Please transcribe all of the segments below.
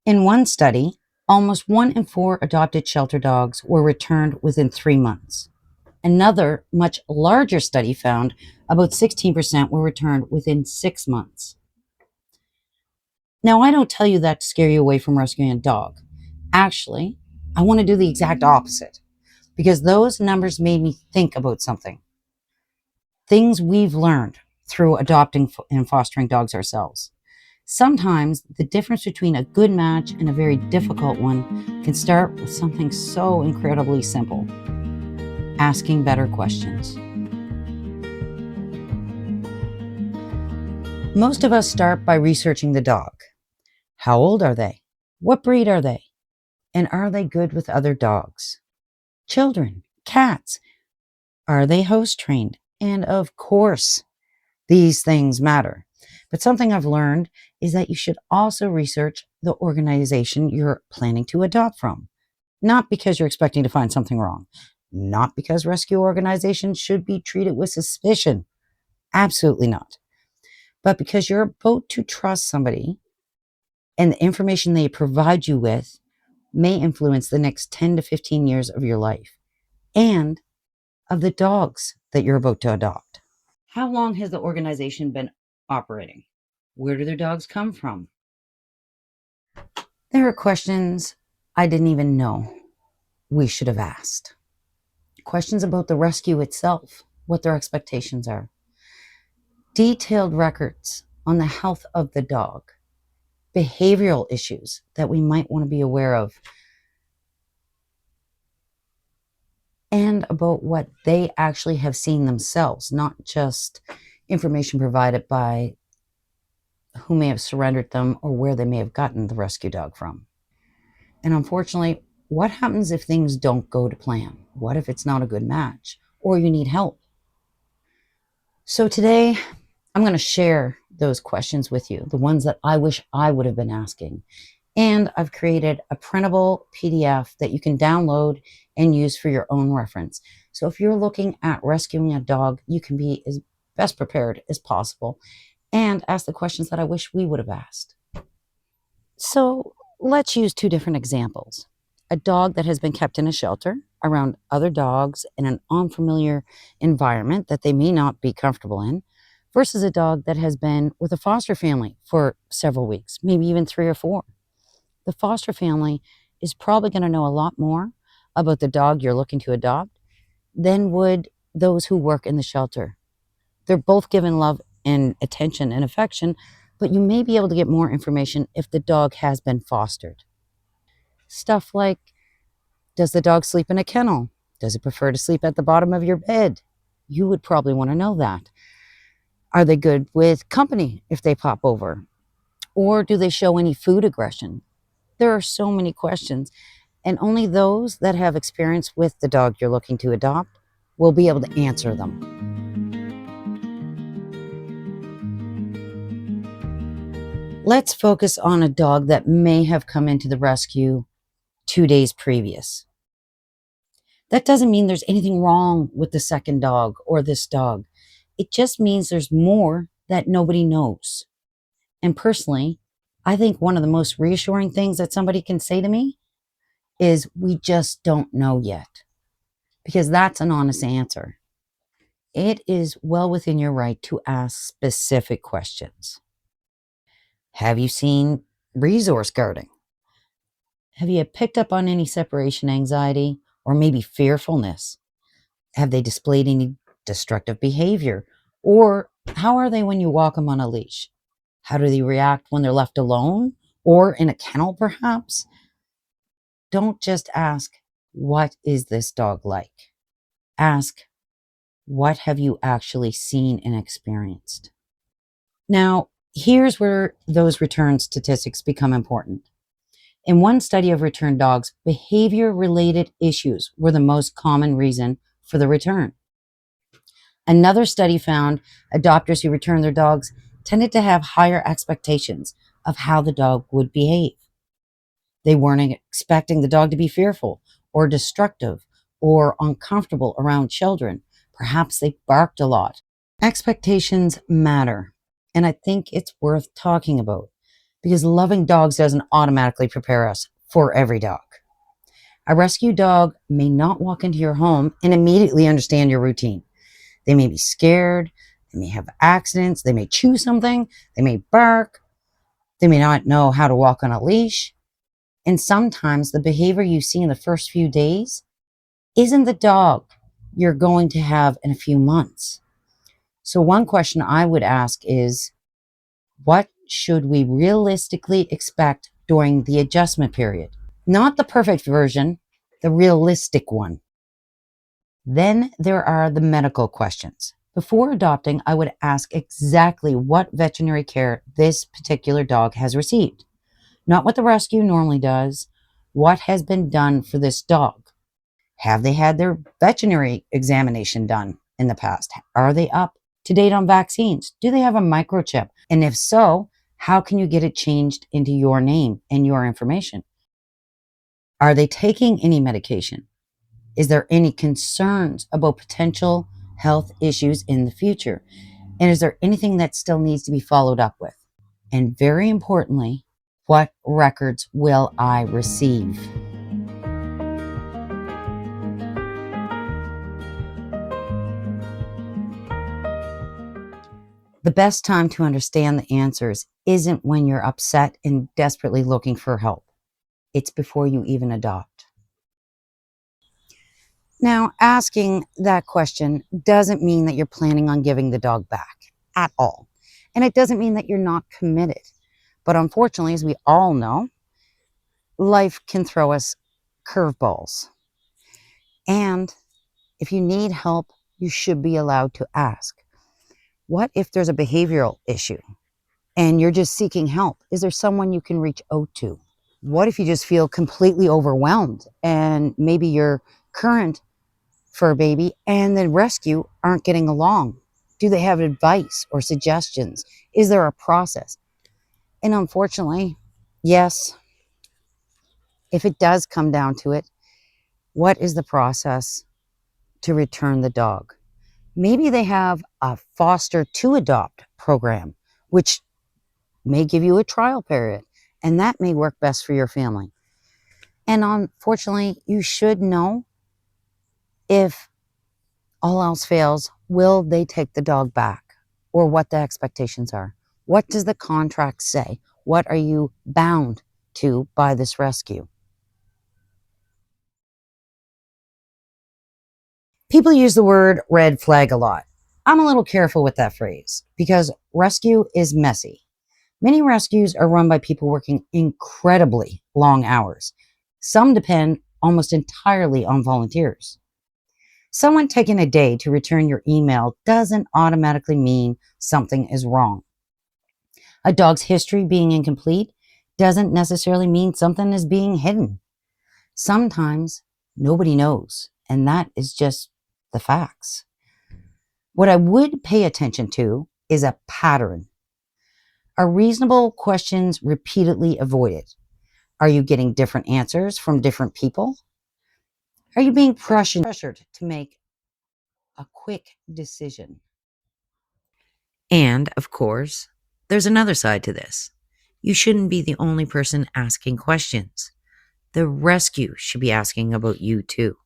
In one study, almost 1 in 4 adopted shelter dogs were returned within 3 months. Another, much larger study found about 16% were returned within 6 months. Now, I don't tell you that to scare you away from rescuing a dog. Actually, I want to do the exact opposite because those numbers made me think about something. Things we've learned through adopting and fostering dogs ourselves. Sometimes the difference between a good match and a very difficult one can start with something so incredibly simple: asking better questions. Most of us start by researching the dog. How old are they? What breed are they? And are they good with other dogs? Children, cats, are they host trained? And of course, these things matter. But something I've learned is that you should also research the organization you're planning to adopt from. Not because you're expecting to find something wrong. Not because rescue organizations should be treated with suspicion. Absolutely not. But because you're about to trust somebody and the information they provide you with may influence the next 10 to 15 years of your life and of the dogs that you're about to adopt. How long has the organization been operating? Where do their dogs come from? There are questions I didn't even know we should have asked. Questions about the rescue itself, what their expectations are. Detailed records on the health of the dog. Behavioral issues that we might want to be aware of. And about what they actually have seen themselves, not just information provided by who may have surrendered them or where they may have gotten the rescue dog from. And unfortunately, what happens if things don't go to plan? What if it's not a good match or you need help? So today, I'm going to share those questions with you, the ones that I wish I would have been asking. And I've created a printable PDF that you can download and use for your own reference. So if you're looking at rescuing a dog, you can be as best prepared as possible and ask the questions that I wish we would have asked. So let's use 2 different examples. A dog that has been kept in a shelter around other dogs in an unfamiliar environment that they may not be comfortable in, versus a dog that has been with a foster family for several weeks, maybe even 3 or 4. The foster family is probably going to know a lot more about the dog you're looking to adopt than would those who work in the shelter. They're both given love and attention and affection, but you may be able to get more information if the dog has been fostered. Stuff like, does the dog sleep in a kennel? Does it prefer to sleep at the bottom of your bed? You would probably want to know that. Are they good with company if they pop over? Or do they show any food aggression? There are so many questions, and only those that have experience with the dog you're looking to adopt will be able to answer them. Let's focus on a dog that may have come into the rescue 2 days previous. That doesn't mean there's anything wrong with the second dog or this dog. It just means there's more that nobody knows. And personally, I think one of the most reassuring things that somebody can say to me is, we just don't know yet. Because that's an honest answer. It is well within your right to ask specific questions. Have you seen resource guarding? Have you picked up on any separation anxiety or maybe fearfulness? Have they displayed any destructive behavior? Or how are they when you walk them on a leash? How do they react when they're left alone or in a kennel, perhaps? Don't just ask, what is this dog like? Ask, what have you actually seen and experienced? Now, here's where those return statistics become important. In one study of returned dogs, behavior-related issues were the most common reason for the return. Another study found adopters who returned their dogs tended to have higher expectations of how the dog would behave. They weren't expecting the dog to be fearful or destructive or uncomfortable around children. Perhaps they barked a lot. Expectations matter, and I think it's worth talking about because loving dogs doesn't automatically prepare us for every dog. A rescue dog may not walk into your home and immediately understand your routine. They may be scared, they may have accidents, they may chew something, they may bark, they may not know how to walk on a leash. And sometimes the behavior you see in the first few days isn't the dog you're going to have in a few months. So, one question I would ask is, what should we realistically expect during the adjustment period? Not the perfect version, the realistic one. Then there are the medical questions. Before adopting, I would ask exactly what veterinary care this particular dog has received. Not what the rescue normally does, what has been done for this dog. Have they had their veterinary examination done in the past? Are they up to date on vaccines? Do they have a microchip? And if so, how can you get it changed into your name and your information? Are they taking any medication? Is there any concerns about potential health issues in the future? And is there anything that still needs to be followed up with? And very importantly, what records will I receive? The best time to understand the answers isn't when you're upset and desperately looking for help. It's before you even adopt. Now, asking that question doesn't mean that you're planning on giving the dog back at all. And it doesn't mean that you're not committed. But unfortunately, as we all know, life can throw us curveballs. And if you need help, you should be allowed to ask. What if there's a behavioral issue and you're just seeking help? Is there someone you can reach out to? What if you just feel completely overwhelmed and maybe your current fur baby and the rescue aren't getting along? Do they have advice or suggestions? Is there a process? And unfortunately, yes, if it does come down to it, what is the process to return the dog? Maybe they have a foster to adopt program, which may give you a trial period, and that may work best for your family. And unfortunately, you should know, if all else fails, will they take the dog back, or what the expectations are? What does the contract say? What are you bound to by this rescue? People use the word red flag a lot. I'm a little careful with that phrase because rescue is messy. Many rescues are run by people working incredibly long hours. Some depend almost entirely on volunteers. Someone taking a day to return your email doesn't automatically mean something is wrong. A dog's history being incomplete doesn't necessarily mean something is being hidden. Sometimes nobody knows, and that is just the facts. What I would pay attention to is a pattern. Are reasonable questions repeatedly avoided? Are you getting different answers from different people? Are you being pressured to make a quick decision? And, of course, there's another side to this. You shouldn't be the only person asking questions. The rescue should be asking about you too.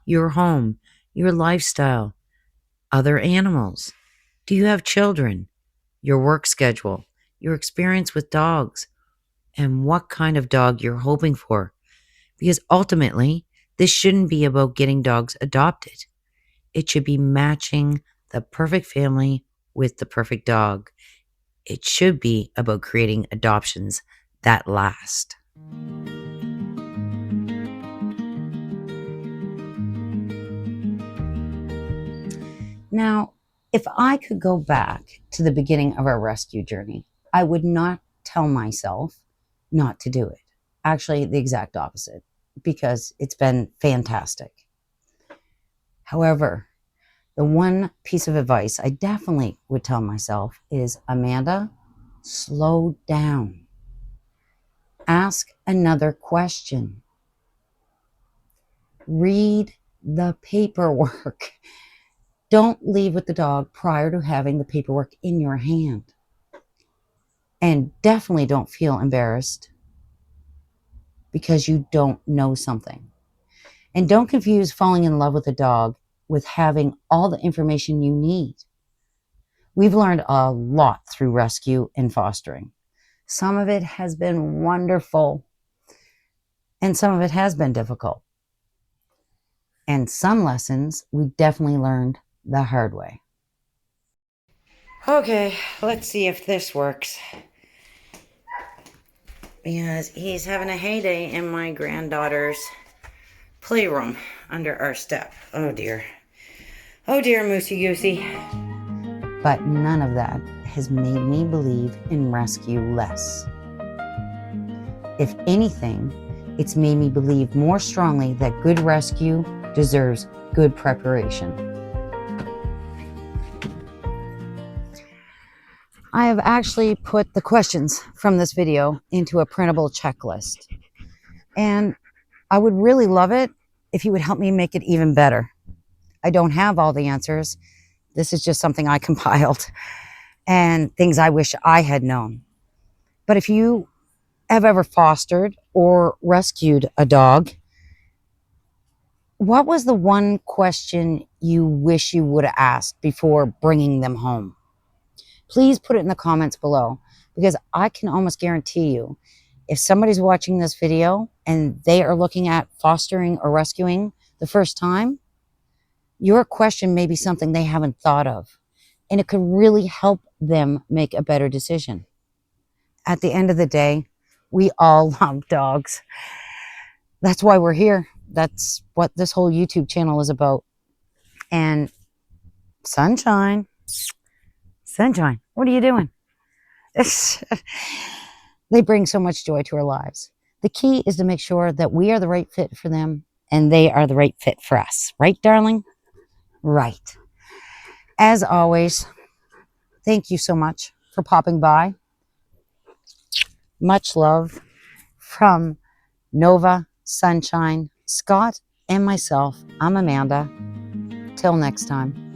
Your home, your lifestyle, other animals. Do you have children? Your work schedule, your experience with dogs, and what kind of dog you're hoping for. Because ultimately, this shouldn't be about getting dogs adopted. It should be matching the perfect family with the perfect dog. It should be about creating adoptions that last. Now, if I could go back to the beginning of our rescue journey, I would not tell myself not to do it. Actually, the exact opposite, because it's been fantastic. However, the one piece of advice I definitely would tell myself is, Amanda, slow down. Ask another question. Read the paperwork. Don't leave with the dog prior to having the paperwork in your hand. And definitely don't feel embarrassed because you don't know something. And don't confuse falling in love with a dog with having all the information you need. We've learned a lot through rescue and fostering. Some of it has been wonderful, and some of it has been difficult. And some lessons we definitely learned the hard way. Okay, let's see if this works. Because he's having a heyday in my granddaughter's playroom under our step. Oh dear. Oh dear, Moosey Goosey. But none of that has made me believe in rescue less. If anything, it's made me believe more strongly that good rescue deserves good preparation. I have actually put the questions from this video into a printable checklist. And I would really love it if you would help me make it even better. I don't have all the answers. This is just something I compiled and things I wish I had known. But if you have ever fostered or rescued a dog, what was the one question you wish you would have asked before bringing them home? Please put it in the comments below, because I can almost guarantee you, if somebody's watching this video and they are looking at fostering or rescuing the first time, your question may be something they haven't thought of, and it could really help them make a better decision. At the end of the day, we all love dogs. That's why we're here. That's what this whole YouTube channel is about. And Sunshine, what are you doing? They bring so much joy to our lives. The key is to make sure that we are the right fit for them and they are the right fit for us. Right, darling? Right. As always, thank you so much for popping by. Much love from Nova, Sunshine, Scott, and myself. I'm Amanda. Till next time.